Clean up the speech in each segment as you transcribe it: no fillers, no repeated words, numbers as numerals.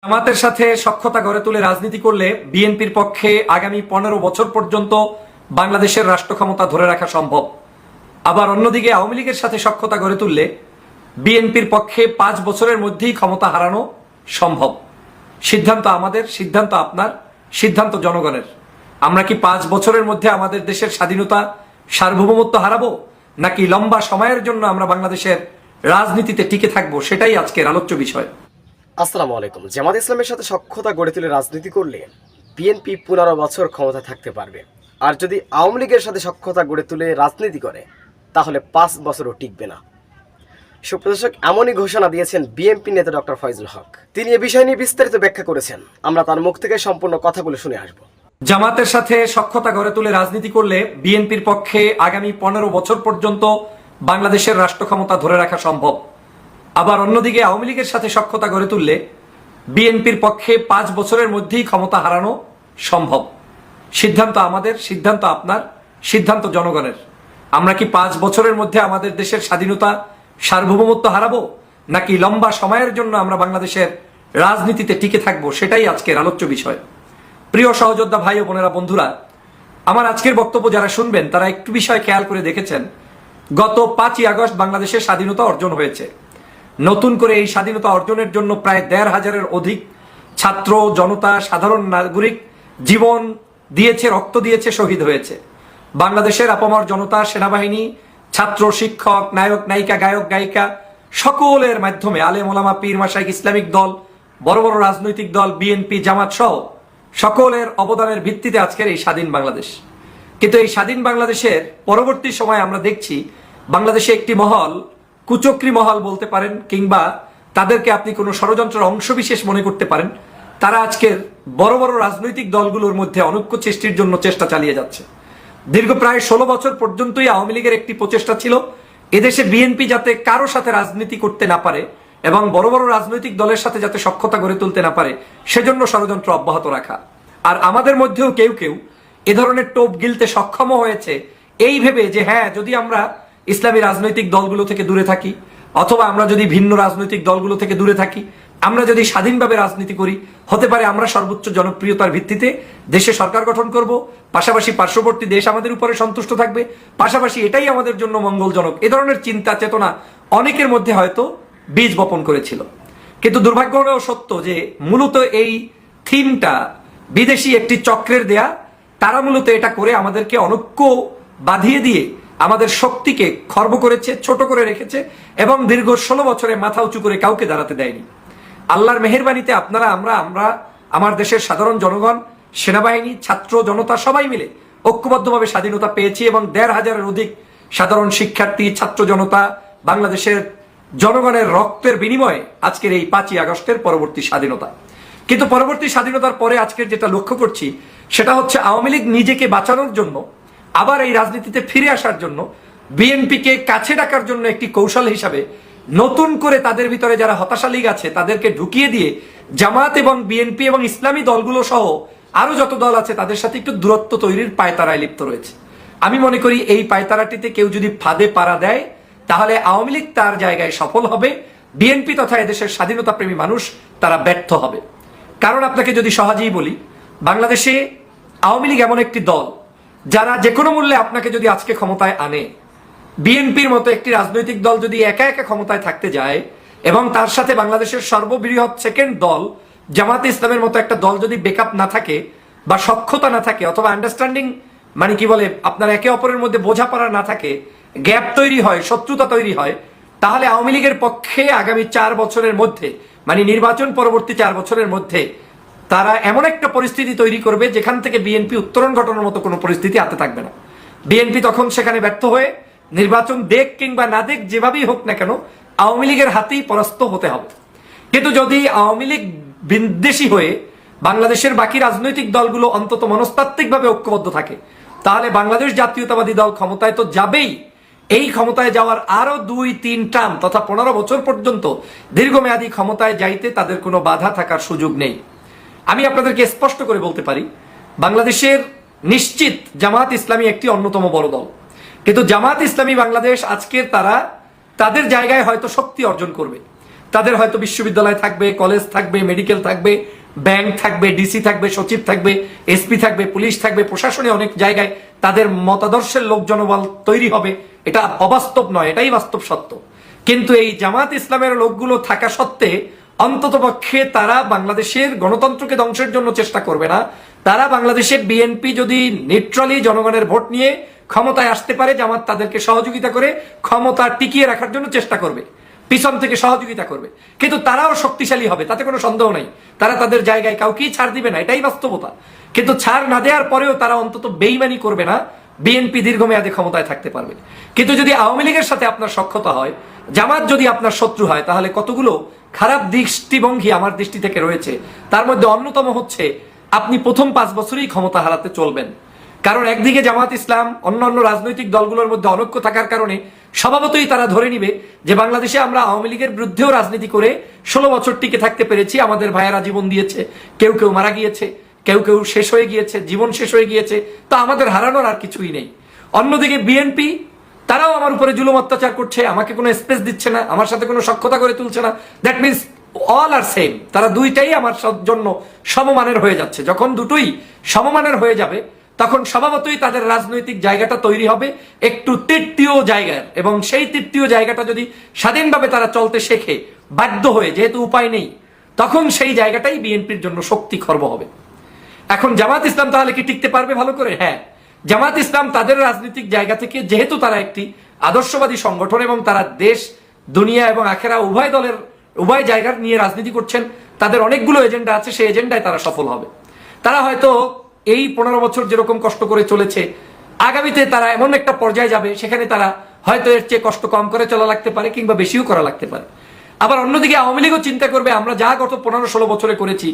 জামাতের সাথে সখ্যতা গড়ে তুলে রাজনীতি করলে বিএনপির পক্ষে আগামী 15 বছর পর্যন্ত বাংলাদেশের রাষ্ট্র ক্ষমতা ধরে রাখা সম্ভব। আবার অন্যদিকে আওয়ামী লীগের সাথে সখ্যতা গড়ে তুললে বিএনপির পক্ষে 5 বছরের মধ্যেই ক্ষমতা হারানো সম্ভব। সিদ্ধান্ত আমাদের, সিদ্ধান্ত আপনার, সিদ্ধান্ত জনগণের। আমরা কি 5 বছরের মধ্যে আমাদের দেশের স্বাধীনতা, সার্বভৌমত্ব হারাবো, নাকি লম্বা সময়ের জন্য আমরা বাংলাদেশের রাজনীতিতে টিকে থাকবো, সেটাই আজকের আলোচ্য বিষয়। আসসালামু আলাইকুম। জামাত ইসলামের সাথে সখ্যতা গড়ে তুলে রাজনীতি করলে বিএনপি 15 বছর ক্ষমতা থাকতে পারবে, আর যদি আওয়ামী লীগের সাথে সখ্যতা গড়ে তুলে রাজনীতি করে তাহলে 5 বছরও টিকবে না। সুপ্রদর্শক, এমনই ঘোষণা দিয়েছেন বিএনপি নেতা ডক্টর ফয়জুল হক। তিনি এ বিষয় নিয়ে বিস্তারিত ব্যাখ্যা করেছেন। আমরা তার মুখ থেকে সম্পূর্ণ কথাগুলো শুনে আসব। জামাতের সাথে সখ্যতা গড়ে তুলে রাজনীতি করলে বিএনপির পক্ষে আগামী 15 বছর পর্যন্ত বাংলাদেশের রাষ্ট্র ক্ষমতা ধরে রাখা সম্ভব। আবার অন্যদিকে আওয়ামী লীগের সাথে সখ্যতা গড়ে তুললে বিএনপির পক্ষে 5 বছরের মধ্যেই ক্ষমতা হারানো সম্ভব। সিদ্ধান্ত আমাদের, সিদ্ধান্ত আপনার, সিদ্ধান্ত জনগণের। আমরা কি 5 বছরের মধ্যে আমাদের দেশের স্বাধীনতা, সার্বভৌমত্ব হারাবো, নাকি লম্বা সময়ের জন্য আমরা বাংলাদেশের রাজনীতিতে টিকে থাকবো, সেটাই আজকের আলোচ্য বিষয়। প্রিয় সহযোদ্ধা ভাই ও বোনেরা, বন্ধুরা, আমার আজকের বক্তব্য যারা শুনবেন তারা একটু বিষয় খেয়াল করে দেখেছেন। গত 5ই আগস্ট বাংলাদেশের স্বাধীনতা অর্জন হয়েছে। নতুন করে এই স্বাধীনতা অর্জনের জন্য প্রায় 1,500-এর অধিক ছাত্র জনতা, সাধারণ নাগরিক জীবন দিয়েছে, রক্ত দিয়েছে, শহীদ হয়েছে। বাংলাদেশের আপামর জনতা, সেনাবাহিনী, ছাত্র, শিক্ষক, নায়ক নায়িকা, গায়ক গায়িকা সকলের মাধ্যমে, আলেম ওলামা, পীর মাশাইখ, ইসলামিক দল, বড় বড় রাজনৈতিক দল, বিএনপি, জামাত সহ সকলের অবদানের ভিত্তিতে আজকের এই স্বাধীন বাংলাদেশ। কিন্তু এই স্বাধীন বাংলাদেশের পরবর্তী সময়ে আমরা দেখছি বাংলাদেশে একটি মহল, কুচক্রী মহল বলতে পারেন, কিংবা তাদেরকে আপনি কোনো ষড়যন্ত্রের অংশবিশেষ মনে করতে পারেন, তারা আজকের বড় বড় রাজনৈতিক দলগুলোর মধ্যে অনৈক্য সৃষ্টির জন্য চেষ্টা চালিয়ে যাচ্ছে। দীর্ঘ প্রায় 16 বছর পর্যন্তই আওয়ামী লীগের একটি প্রচেষ্টা ছিল এদেশে বিএনপি যাতে কারো সাথে রাজনীতি করতে না পারে এবং বড় বড় রাজনৈতিক দলের সাথে যাতে সখ্যতা গড়ে তুলতে না পারে, সেজন্য ষড়যন্ত্র অব্যাহত রাখা। আর আমাদের মধ্যেও কেউ কেউ এ ধরনের টোপ গিলতে সক্ষম হয়েছে এই ভেবে যে হ্যাঁ, যদি আমরা ইসলামী রাজনৈতিক দলগুলো থেকে দূরে থাকি, অথবা আমরা যদি ভিন্ন রাজনৈতিক দলগুলো থেকে দূরে থাকি, আমরা যদি স্বাধীনভাবে রাজনীতি করি, হতে পারে আমরা সর্বোচ্চ জনপ্রিয়তার ভিত্তিতে দেশে সরকার গঠন করব, পাশাপাশি পার্শ্ববর্তী দেশ আমাদের উপরে সন্তুষ্ট থাকবে, পাশাপাশি এটাই আমাদের জন্য মঙ্গলজনক। এ ধরনের চিন্তা চেতনা অনেকের মধ্যে হয়তো বীজ বপন করেছিল। কিন্তু দুর্ভাগ্য হলেও সত্য যে মূলত এই থিমটা বিদেশি একটি চক্রের দেয়া। তারা মূলত এটা করে আমাদেরকে অনৈক্য বাঁধিয়ে দিয়ে আমাদের শক্তিকে খর্ব করেছে, ছোট করে রেখেছে এবং দীর্ঘ 16 বছরে মাথা উঁচু করে কাউকে দাঁড়াতে দেয়নি। আল্লাহর মেহেরবানিতে আপনারা, আমরা আমার দেশের সাধারণ জনগণ, সেনাবাহিনী, ছাত্র জনতা সবাই মিলে ঐক্যবদ্ধভাবে স্বাধীনতা পেয়েছি এবং 1,500-এর অধিক সাধারণ শিক্ষার্থী, ছাত্র জনতা, বাংলাদেশের জনগণের রক্তের বিনিময়ে আজকের এই 5ই আগস্টের পরবর্তী স্বাধীনতা। কিন্তু পরবর্তী স্বাধীনতার পরে আজকের যেটা লক্ষ্য করছি সেটা হচ্ছে আওয়ামী লীগ নিজেকে বাঁচানোর জন্য, আবার এই রাজনীতিতে ফিরে আসার জন্য, বিএনপিকে কাছে ডাকার জন্য একটি কৌশল হিসাবে নতুন করে তাদের ভিতরে যারা হতাশা লীগ আছে তাদেরকে ঢুকিয়ে দিয়ে জামাত এবং বিএনপি এবং ইসলামী দলগুলো সহ আরো যত দল আছে তাদের সাথে একটু দূরত্ব তৈরির পায়তারায় লিপ্ত রয়েছে। আমি মনে করি এই পায়তারাটিতে কেউ যদি ফাঁদে পাড়া দেয় তাহলে আওয়ামী লীগ তার জায়গায় সফল হবে, বিএনপি তথা এদেশের স্বাধীনতা প্রেমী মানুষ তারা ব্যর্থ হবে। কারণ আপনাকে যদি সহজেই বলি, বাংলাদেশে আওয়ামী লীগ এমন একটি দল যারা যে কোনো মূল্যে আপনাকে যদি আজকে ক্ষমতায় আনে, বিএনপির মতো একটি রাজনৈতিক দল যদি একা একা ক্ষমতায় থাকতে যায় এবং তার সাথে বাংলাদেশের সর্ববৃহৎ সেকেন্ড দল জামাতে ইসলামের মতো একটা দল যদি ব্যাকআপ না থাকে বা সখ্যতা না থাকে, অথবা আন্ডারস্ট্যান্ডিং মানে কি বলে আপনার একে অপরের মধ্যে বোঝাপড়া না থাকে, গ্যাপ তৈরি হয়, শত্রুতা তৈরি হয়, তাহলে আওয়ামী লীগের পক্ষে আগামী 4 বছরের মধ্যে, মানে নির্বাচন পরবর্তী 4 বছরের মধ্যে তারা এমন একটা পরিস্থিতি তৈরি করবে যেখান থেকে বিএনপি উত্তরণ ঘটানোর মতো কোনো পরিস্থিতি হাতে থাকবে না। বিএনপি তখন সেখানে ব্যর্থ হয়ে নির্বাচন দেখ কিংবা না দেখ, যেভাবেই হোক না কেন, আওয়ামী লীগের হাতেই পরাস্ত হতে হবে। কিন্তু যদি আওয়ামী লীগ বিদ্বেষী হয়ে বাংলাদেশের বাকি রাজনৈতিক দলগুলো অন্তত মনস্তাত্ত্বিকভাবে ঐক্যবদ্ধ থাকে, তাহলে বাংলাদেশ জাতীয়তাবাদী দল ক্ষমতায় তো যাবেই, এই ক্ষমতায় যাওয়ার আরো 2-3 টার্ম তথা 15 বছর পর্যন্ত দীর্ঘমেয়াদী ক্ষমতায় যাইতে তাদের কোনো বাধা থাকার সুযোগ নেই। আমি আপনাদেরকে স্পষ্ট করে বলতে পারি, বাংলাদেশের নিশ্চিত জামাত ইসলামী একটি অন্যতম বড় দল, কিন্তু জামাত ইসলামী বাংলাদেশ আজকের তারা তাদের জায়গায় হয়তো শক্তি অর্জন করবে, তাদের হয়তো বিশ্ববিদ্যালয় থাকবে, কলেজ থাকবে, মেডিকেল থাকবে, ব্যাংক থাকবে, ডিসি থাকবে, সচিব থাকবে, এসপি থাকবে, পুলিশ থাকবে, প্রশাসনে অনেক জায়গায় তাদের মতাদর্শের লোক জনবল তৈরি হবে। এটা অবাস্তব নয়, এটাই বাস্তব সত্য। কিন্তু এই জামাত ইসলামের লোকগুলো থাকা সত্ত্বে অন্ততপক্ষে তারা বাংলাদেশের গণতন্ত্রকে ধ্বংসের জন্য চেষ্টা করবে না। তারা বাংলাদেশের বিএনপি যদি নিউট্রালি জনগণের ভোট নিয়ে ক্ষমতায় আসতে পারে, জামাত তাদেরকে সহযোগিতা করে ক্ষমতা টিকিয়ে রাখার জন্য চেষ্টা করবে, পিছন থেকে সহযোগিতা করবে। কিন্তু তারাও শক্তিশালী হবে, তাতে কোনো সন্দেহ নেই। তারা তাদের জায়গায় কাউকেই ছাড় দিবে না, এটাই বাস্তবতা। কিন্তু ছাড় না দেওয়ার পরেও তারা অন্তত বেইমানি করবে না, বিএনপি দীর্ঘমেয়াদে ক্ষমতায় থাকতে পারবে। কিন্তু যদি আওয়ামী লীগের সাথে আপনার সখ্যতা হয়, জামাত যদি আপনার শত্রু হয়, তাহলে কতগুলো খারাপ দৃষ্টিভঙ্গি আমার দৃষ্টি থেকে রয়েছে। তার মধ্যে অন্যতম হচ্ছে আপনি প্রথম 5 বছরই ক্ষমতা হারাতে চলবেন। কারণ একদিকে জামাত ইসলাম অন্যান্য রাজনৈতিক দলগুলোর মধ্যে অনৈক্য থাকার কারণে স্বভাবতই তারা ধরে নিবে যে বাংলাদেশে আমরা আওয়ামী লীগের বিরুদ্ধেও রাজনীতি করে 16 বছর টিকে থাকতে পেরেছি, আমাদের ভাইয়েরা জীবন দিয়েছে, কেউ কেউ মারা গিয়েছে, কেউ কেউ শেষ হয়ে গিয়েছে, জীবন শেষ হয়ে গিয়েছে, তো আমাদের হারানোর আর কিছুই নেই। অন্যদিকে বিএনপি, তারাও আমার উপরে জুলুম অত্যাচার করছে, আমাকে কোনো স্পেস দিচ্ছে না, আমার সাথে কোনো সখ্যতা করে তুলছে না। That means all are same, তারা দুইটাই আমার জন্য সমমানের হয়ে যাচ্ছে। যখন দুটোই সমমানের হয়ে যাবে, তখন স্বভাবতই তাদের রাজনৈতিক জায়গাটা তৈরি হবে একটু তৃতীয় জায়গায়, এবং সেই তৃতীয় জায়গাটা যদি স্বাধীনভাবে তারা চলতে শেখে বাধ্য হয়ে, যেহেতু উপায় নেই, তখন সেই জায়গাটাই বিএনপির জন্য শক্তি খর্ব হবে। এখন জামাত ইসলাম তাহলে কি টিকতে পারবে ভালো করে? হ্যাঁ, জামাত ইসলাম তাদের রাজনৈতিক জায়গা থেকে, যেহেতু তারা একটি আদর্শবাদী সংগঠন এবং তারা দেশ, দুনিয়া এবং আখেরা উভয় দলের উভয় জায়গার নিয়ে রাজনীতি করছেন, তাদের অনেকগুলো এজেন্ডা আছে, সেই এজেন্ডায় তারা সফল হবে। তারা হয়তো এই 15 বছর যেরকম কষ্ট করে চলেছে, আগামীতে তারা এমন একটা পর্যায়ে যাবে সেখানে তারা হয়তো এর চেয়ে কষ্ট কম করে চলা লাগতে পারে, কিংবা বেশিও করা লাগতে পারে। আবার অন্যদিকে আওয়ামী লীগও চিন্তা করবে, আমরা যা গত 15-16 বছরে করেছি,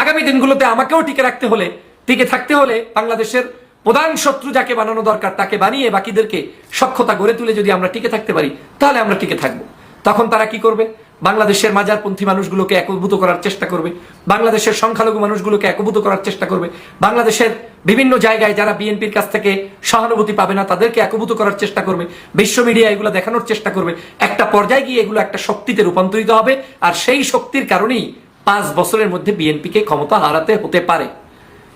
আগামী দিনগুলোতে আমাকেও টিকে রাখতে হলে, টিকে থাকতে হলে বাংলাদেশের প্রধান শত্রু যাকে বানানো দরকার তাকে বানিয়ে বাকিদেরকে সখ্যতা গড়ে তুলে যদি আমরা টিকে থাকতে পারি, তাহলে আমরা টিকে থাকবো। তখন তারা কি করবে? বাংলাদেশের মাজারপন্থী মানুষগুলোকে একীভূত করার চেষ্টা করবে, বাংলাদেশের সংখ্যালঘু মানুষগুলোকে একীভূত করার চেষ্টা করবে, বাংলাদেশের বিভিন্ন জায়গায় যারা বিএনপির কাছ থেকে সহানুভূতি পাবে না তাদেরকে একীভূত করার চেষ্টা করবে, বিশ্ব মিডিয়া এগুলো দেখানোর চেষ্টা করবে। একটা পর্যায়ে গিয়ে এগুলো একটা শক্তিতে রূপান্তরিত হবে, আর সেই শক্তির কারণেই 5 বছরের মধ্যে বিএনপিকে ক্ষমতা হারাতে হতে পারে।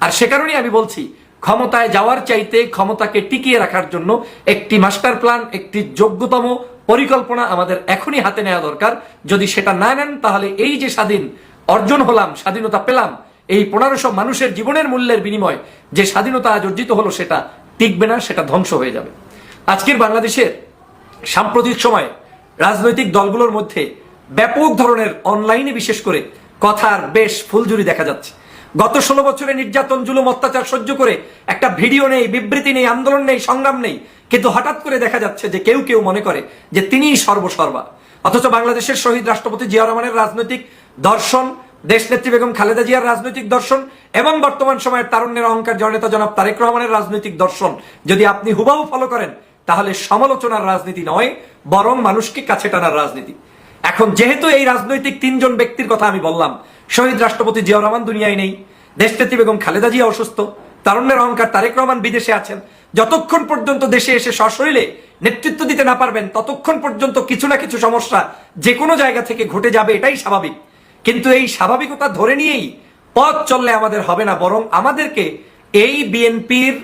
আর সে কারণেই আমি বলছি, ক্ষমতায় যাওয়ার চাইতে ক্ষমতাকে টিকিয়ে রাখার জন্য একটি মাস্টার প্ল্যান, একটি যোগ্যতম পরিকল্পনা আমাদের এখনই হাতে নেওয়া দরকার। যদি সেটা না নেন, তাহলে এই যে স্বাধীন অর্জন হলাম, স্বাধীনতা পেলাম, এই 1500 মানুষের জীবনের মূল্যের বিনিময় যে স্বাধীনতা আজ অর্জিত হলো, সেটা টিকবে না, সেটা ধ্বংস হয়ে যাবে। আজকের বাংলাদেশের সাম্প্রতিক সময়ে রাজনৈতিক দলগুলোর মধ্যে ব্যাপক ধরনের অনলাইনে বিশেষ করে কথার বেশ ফুলঝুরি দেখা যাচ্ছে। গত 16 বছরে নির্যাতন, জুলুম, অত্যাচার সহ্য করে একটা ভিডিও নেই, বিবৃতি নেই, আন্দোলন নেই, সংগ্রাম নেই, কিন্তু হঠাৎ করে দেখা যাচ্ছে যে কেউ কেউ মনে করে যে তিনিই সর্বসর্বা। অথচ বাংলাদেশের শহীদ রাষ্ট্রপতি জিয়া রহমানের রাজনৈতিক দর্শন, দেশনেত্রী বেগম খালেদা জিয়ার রাজনৈতিক দর্শন এবং বর্তমান সময়ের তারুণ্যের অহংকার জননেতা জনাব তারেক রহমানের রাজনৈতিক দর্শন যদি আপনি হুবহু ফলো করেন, তাহলে সমালোচনার রাজনীতি নয়, বরং মানুষকে কাছে টানার রাজনীতি। এখন যেহেতু এই রাজনৈতিক 3 জন ব্যক্তির কথা আমি বললাম, শহীদ রাষ্ট্রপতি জিয়া রহমান দুনিয়ায় নেই, দেশনেত্রী বেগম খালেদা জিয়া অসুস্থ, তারুণ্যের অহংকার তারেক রহমান বিদেশে আছেন, যতক্ষণ পর্যন্ত দেশে এসে সশরীরে নেতৃত্ব দিতে না পারবেন, ততক্ষণ পর্যন্ত কিছু না কিছু সমস্যা যে কোনো জায়গা থেকে ঘটে যাবে, এটাই স্বাভাবিক। কিন্তু এই স্বাভাবিকতা ধরে নিয়েই পথ চললে আমাদের হবে না, বরং আমাদেরকে এই বিএনপির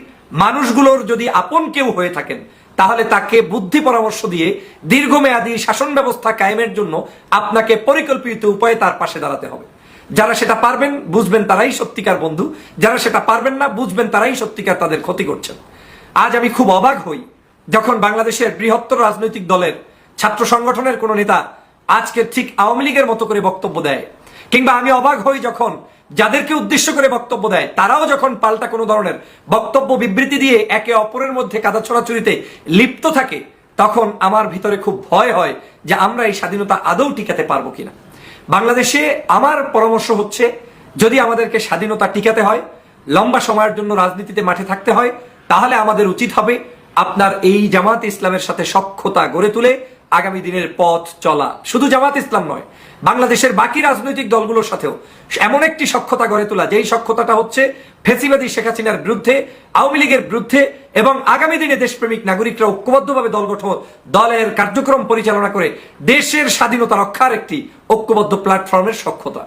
মানুষগুলোর যদি আপন কেউ হয়ে থাকেন, তাহলে তাকে বুদ্ধি পরামর্শ দিয়ে দীর্ঘমেয়াদী শাসন ব্যবস্থা কায়েমের জন্য আপনাকে পরিকল্পিত উপায়ে তার পাশে দাঁড়াতে হবে। যারা সেটা পারবেন, বুঝবেন তারাই সত্যিকার বন্ধু, যারা সেটা পারবেন না, বুঝবেন তারাই সত্যিকার তাদের ক্ষতি করছেন। আজ আমি খুব অবাক হই যখন বাংলাদেশের বৃহত্তর রাজনৈতিক দলের ছাত্র সংগঠনের কোনো নেতা আজকে ঠিক আওয়ামী লীগের মতো করে বক্তব্য দেয়, কিংবা আমি অবাক হই যখন যাদেরকে উদ্দেশ্য করে বক্তব্য দেয় তারাও যখন পাল্টা কোনো ধরনের বক্তব্য, বিবৃতি দিয়ে একে অপরের মধ্যে কাদা ছোড়াছুড়িতে লিপ্ত থাকে, তখন আমার ভিতরে খুব ভয় হয় যে আমরা এই স্বাধীনতা আদৌ টিকাতে পারবো কিনা। বাংলাদেশে আমার পরামর্শ হচ্ছে, যদি আমাদেরকে স্বাধীনতা টিকাতে হয়, লম্বা সময়ের জন্য রাজনীতিতে মাঠে থাকতে হয়, তাহলে আমাদের উচিত হবে আপনার এই জামাত ইসলামের সাথে সখ্যতা গড়ে তুলে আগামী দিনের পথ চলা। শুধু জামাত ইসলাম নয়, বাংলাদেশের বাকি রাজনৈতিক দলগুলোর সাথেও এমন একটি সখ্যতা গড়ে তোলা, যেই সখ্যতাটা হচ্ছে ফেসিবাদী শেখ হাসিনার বিরুদ্ধে, আওয়ামী লীগের বিরুদ্ধে, এবং আগামী দিনে দেশপ্রেমিক নাগরিকরা ঐক্যবদ্ধভাবে দলের কার্যক্রম পরিচালনা করে দেশের স্বাধীনতা রক্ষার একটি ঐক্যবদ্ধ প্ল্যাটফর্মের সখ্যতা।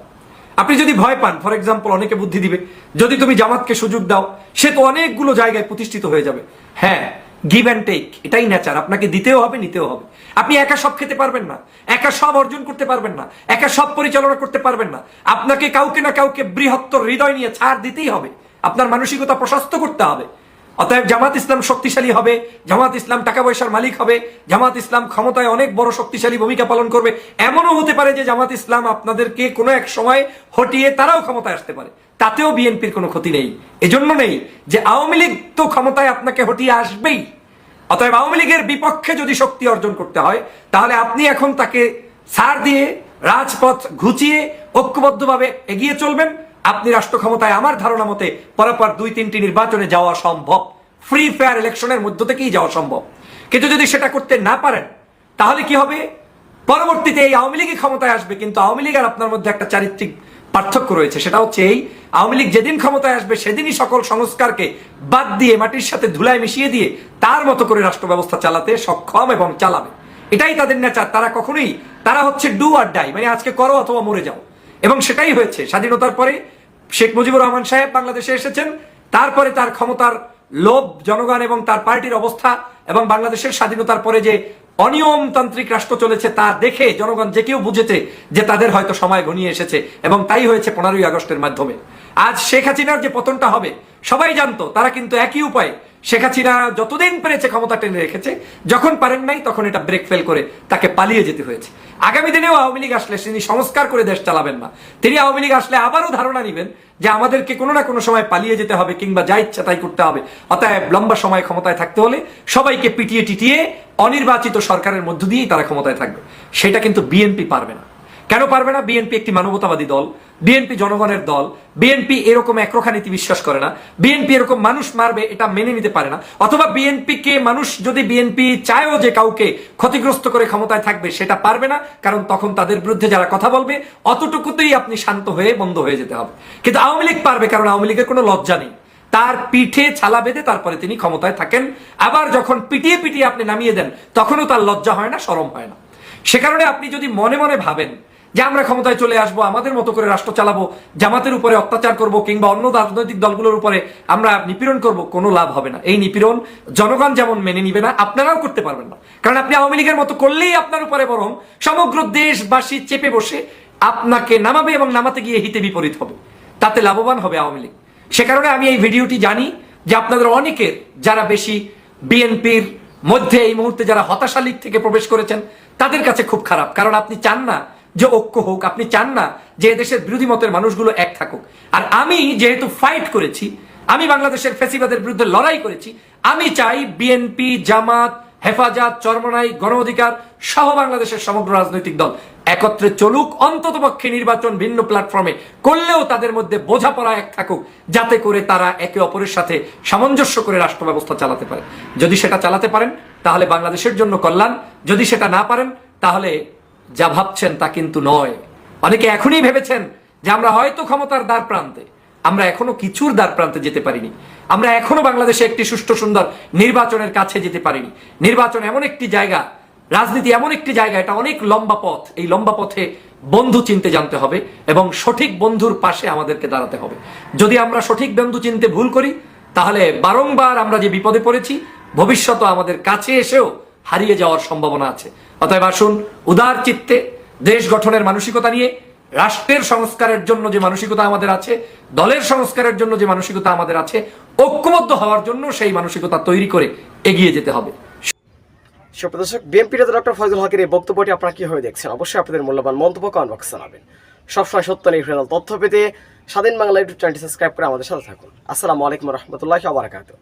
আপনি যদি ভয় পান, ফর এক্সাম্পল, অনেকে বুদ্ধি দিবে যদি তুমি জামাতকে সুযোগ দাও সে তো অনেকগুলো জায়গায় প্রতিষ্ঠিত হয়ে যাবে। হ্যাঁ, গিভ অ্যান্ড টেক, এটাই নেচার। আপনাকে দিতেও হবে, নিতেও হবে। আপনি একা সব খেতে পারবেন না, একা সব অর্জন করতে পারবেন না, একা সব পরিচালনা করতে পারবেন না। আপনাকে কাউকে না কাউকে বৃহত্তর হৃদয় নিয়ে ছাড় দিতেই হবে, আপনার মানসিকতা প্রশস্ত করতে হবে। অতএব জামাত ইসলাম শক্তিশালী হবে, জামাত ইসলাম টাকা পয়সার মালিক হবে, জামাত ইসলাম ক্ষমতায় অনেক বড় শক্তিশালী ভূমিকা পালন করবে। এমনও হতে পারে যে জামাত ইসলাম আপনাদেরকে কোনো এক সময় হটিয়ে তারাও ক্ষমতায় আসতে পারে, তাতেও বিএনপির কোনো ক্ষতি নেই। এজন্য নেই যে আওয়ামী লীগ তো ক্ষমতায় আপনাকে হটিয়ে আসবেই। অতএব আওয়ামী লীগের বিপক্ষে যদি শক্তি অর্জন করতে হয়, তাহলে আপনি এখন তাকে ছাড় দিয়ে রাজপথ ঘুচিয়ে ঐক্যবদ্ধভাবে এগিয়ে চলবেন। আপনি রাষ্ট্র ক্ষমতায় আমার ধারণা মতে পরপর 2-3টি নির্বাচনে যাওয়া সম্ভব, ফ্রি ফেয়ার ইলেকশনের মধ্য থেকেই যাওয়া সম্ভব। কিন্তু যদি সেটা করতে না পারেন, তাহলে কি হবে? পরবর্তীতে এই আওয়ামী লীগই ক্ষমতায় আসবে, কিন্তু আওয়ামী লীগ আর আপনার মধ্যে একটা চারিত্রিক পার্থক্য রয়েছে। সেটা হচ্ছে এই, আওয়ামী লীগ যেদিন ক্ষমতায় আসবে সেদিনই সকল সংস্কারকে বাদ দিয়ে মাটির সাথে ধুলায় মিশিয়ে দিয়ে তার মতো করে রাষ্ট্র ব্যবস্থা চালাতে সক্ষম এবং চালাবে। এটাই তাদের নেচার। তারা হচ্ছে ডু আর ডাই, মানে আজকে করো অথবা মরে যাও। এবং সেটাই হয়েছে। স্বাধীনতার পরে শেখ মুজিবুর রহমান সাহেব বাংলাদেশে এসেছেন, তারপরে তার ক্ষমতার লোভ, জনগণ এবং তার পার্টির অবস্থা, এবং বাংলাদেশের স্বাধীনতার পরে যে অনিয়মতান্ত্রিক রাষ্ট্র চলেছে তা দেখে জনগণ যে কেউ বুঝেছে যে তাদের হয়তো সময় ঘনিয়ে এসেছে, এবং তাই হয়েছে 15ই আগস্টের মাধ্যমে। আজ শেখ হাসিনার যে পতনটা হবে সবাই জানতো, তারা কিন্তু একই উপায়ে শেখ হাসিনা যতদিন পেরেছে ক্ষমতা টেনে রেখেছে, যখন পারেন নাই তখন এটা ব্রেক ফেল করে তাকে পালিয়ে যেতে হয়েছে। আগামী দিনেও আওয়ামী লীগ আসলে তিনি সংস্কার করে দেশ চালাবেন না। তিনি আওয়ামী লীগ আসলে আবারও ধারণা নিবেন যে আমাদেরকে কোনো না কোনো সময় পালিয়ে যেতে হবে, কিংবা যা ইচ্ছা তাই করতে হবে। অতএব লম্বা সময় ক্ষমতায় থাকতে হলে সবাইকে পিটিয়ে টিটিয়ে অনির্বাচিত সরকারের মধ্য দিয়েই তারা ক্ষমতায় থাকবে। সেটা কিন্তু বিএনপি পারবে না। কেন পারবে না? বিএনপি একটি মানবতাবাদী দল, বিএনপি জনগণের দল, বিএনপি এরকম একরোখা নীতি বিশ্বাস করে না, বিএনপি এরকম মানুষ মারবে এটা মেনে নিতে পারে না। অথবা বিএনপিকে মানুষ, যদি বিএনপি চায়ও যে কাউকে ক্ষতিগ্রস্ত করে ক্ষমতায় থাকবে, সেটা পারবে না, কারণ তখন তাদের বিরুদ্ধে যারা কথা বলবে অতটুকুতেই আপনি শান্ত হয়ে বন্ধ হয়ে যেতে হবে। কিন্তু আওয়ামী লীগ পারবে, কারণ আওয়ামী লীগের কোনো লজ্জা নেই। তার পিঠে ছালা বেঁধে তারপরে তিনি ক্ষমতায় থাকেন। আবার যখন পিটিয়ে পিটিয়ে আপনি নামিয়ে দেন, তখনও তার লজ্জা হয় না, শরম হয় না। সে কারণে আপনি যদি মনে মনে ভাবেন যে আমরা ক্ষমতায় চলে আসবো, আমাদের মতো করে রাষ্ট্র চালাবো, জামাতের উপরে অত্যাচার করব, কিংবা অন্য রাজনৈতিক দলগুলোর উপরে আমরা নিপীড়ন করব, কোনো লাভ হবে না। এই নিপীড়ন জনগণ যেমন মেনে নিবে না, আপনারাও করতে পারবেন না। কারণ আপনি আওয়ামী লীগের মতো করলেই আপনার উপরে বরং সমগ্র দেশবাসী চেপে বসে আপনাকে নামাবে, এবং নামাতে গিয়ে হিতে বিপরীত হবে, তাতে লাভবান হবে আওয়ামী লীগ। সে কারণে আমি এই ভিডিওটি জানি যে আপনাদের অনেকের, যারা বেশি বিএনপির মধ্যে এই মুহূর্তে যারা হতাশা লীগ থেকে প্রবেশ করেছেন, তাদের কাছে খুব খারাপ। কারণ আপনি চান না যে ঐক্য হোক, আপনি চান না যে দেশের বিরোধী মতের মানুষগুলো এক থাকুক। আর আমি যেহেতু ফাইট করেছি, আমি বাংলাদেশের ফ্যাসিবাদের বিরুদ্ধে লড়াই করেছি, আমি চাই বিএনপি, জামাত, হেফাজত, চরমনাই, গণ অধিকার সহ বাংলাদেশের সমগ্র রাজনৈতিক দল একত্রে চলুক, অন্ততপক্ষে নির্বাচন ভিন্ন প্ল্যাটফর্মে করলেও তাদের মধ্যে বোঝাপড়া এক থাকুক, যাতে করে তারা একে অপরের সাথে সামঞ্জস্য করে রাষ্ট্র ব্যবস্থা চালাতে পারে। যদি সেটা চালাতে পারেন তাহলে বাংলাদেশের জন্য কল্যাণ, যদি সেটা না পারেন তাহলে যা ভাবছেন তা কিন্তু নয়। অনেকে এখনই ভেবেছেন যে আমরা হয়তো ক্ষমতার দ্বার প্রান্তে, আমরা এখনো কিছুর দ্বার প্রান্তে যেতে পারিনি। আমরা এখনো বাংলাদেশে একটি সুষ্ঠু সুন্দর নির্বাচনের কাছে যেতে পারিনি। নির্বাচন এমন একটি জায়গা, রাজনীতি এমন একটি জায়গা, এটা অনেক লম্বা পথ। এই লম্বা পথে বন্ধু চিনতে জানতে হবে, এবং সঠিক বন্ধুর পাশে আমাদেরকে দাঁড়াতে হবে। যদি আমরা সঠিক বন্ধু চিনতে ভুল করি, তাহলে বারংবার আমরা যে বিপদে পড়েছি, ভবিষ্যতে আমাদের কাছে এসেও হারিয়ে যাওয়ার সম্ভাবনা আছে। অতএব আসুন উদার চিত্তে দেশ গঠনের মানসিকতা নিয়ে, রাষ্ট্রের সংস্কারের জন্য যে মানসিকতা আমাদের আছে, দলের সংস্কারের জন্য যে মানসিকতা আমাদের আছে, ঐক্যবদ্ধ হওয়ার জন্য সেই মানসিকতা তৈরি করে এগিয়ে যেতে হবে। সুপ্রদর্শক, বিএনপি নেতা ডক্টর ফয়জুল হকের এই বক্তব্যটি আপনারা কিভাবে দেখছেন? অবশ্যই আপনাদের মূল্যবান মন্তব্য কমেন্ট বক্সে জানাবেন। সবসময় সত্য নির্ভরশীল তথ্য পেতে স্বাধীন বাংলা ইউটিউব চ্যানেলটি সাবস্ক্রাইব করে আমাদের সাথে থাকুন। আসসালামু আলাইকুম রহমতুল্লাহি ওয়া বারাকাতুহু।